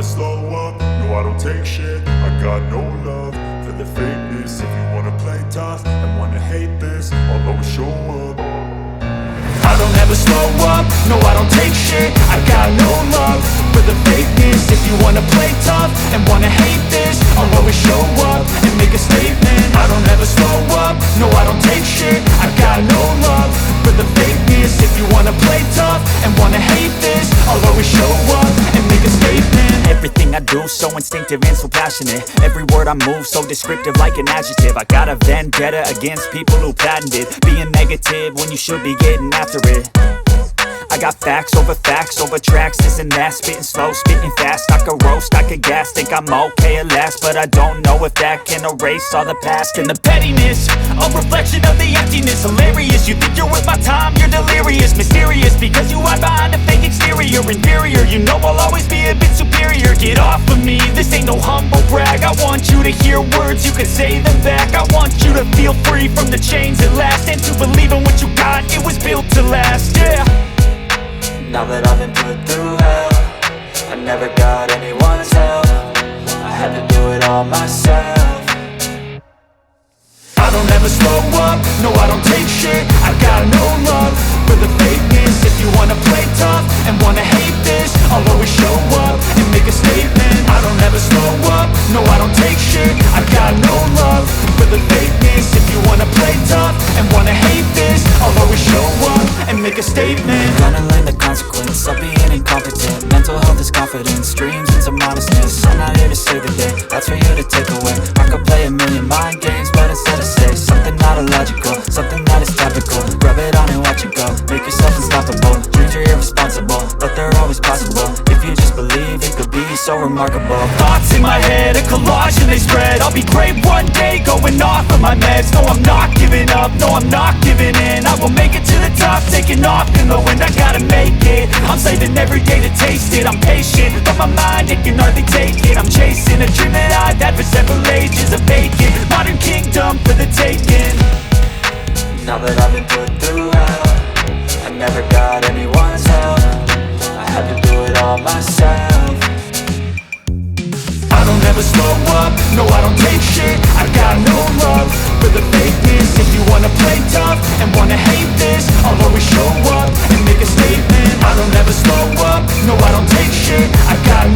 slow up, no I don't take shit. I got no love for the fakeness. If you wanna play tough and wanna hate this, I'll always show up. I don't ever slow up, no I don't take shit. I got no love for the fakeness. If you wanna play tough and wanna hate this, I'll always show up and make a statement. I don't ever slow up, no I don't take shit. I got no love for the fakeness. If you wanna play tough and wanna hate this, I'll always show up and make a statement. Everything I do so instinctive and so passionate. Every word I move so descriptive like an adjective. I got a vendetta against people who patented being negative when you should be getting after it. I got facts over tracks, this and that. Spitting slow, spitting fast, I could roast, I could gas. Think I'm okay at last, but I don't know if that can erase all the past. And the pettiness, a reflection of the emptiness. Hilarious, you think you're worth my time, you're delirious. Mysterious, because you hide behind a fake exterior. Inferior, you know I'll always be a bit superior. Get off of me, this ain't no humble brag. I want you to hear words, you can say them back. I want you to feel free from the chains at last, and to believe in what you got, it was built to last, yeah. Now that I've been put through hell, I never got anyone's help. I had to do it all myself. I don't ever slow up, no I don't take shit. I got no love for the fakeness. If you wanna play tough and wanna hate this, I'll always show up and make a statement. I don't ever slow up, no I don't take shit. I got no love for the fakeness. If you wanna play tough and wanna hate this, I'll always show up and make a statement. Gonna learn the consequence of being incompetent. Mental health is confidence, dreams into modestness. I'm not here to save the day, that's for you to take away. I could play a million mind games, but instead I say something not illogical, something that is topical. Rub it on and watch it go, make yourself unstoppable. Dreams are irresponsible, but they're always possible. If you just believe, it could be so remarkable. Thoughts in my head, a collage and they spread. I'll be great one day, going off of my meds. No, I'm not giving up, no, I'm not giving in. I will make it to the top, taking off in the wind. I gotta make it, I'm saving every day to taste it. I'm patient, but my mind, it can hardly take it. I'm chasing a dream that I've had for several ages. A vacant, modern kingdom for the taking. Now that I've been put through hell, I never got anyone's help. I had to do it all myself. I don't ever slow up, no I don't take shit. I got no love for the fakeness. If you wanna play tough and wanna hate this, I'll always show up and make a statement. I don't ever slow up, no I don't take shit. I got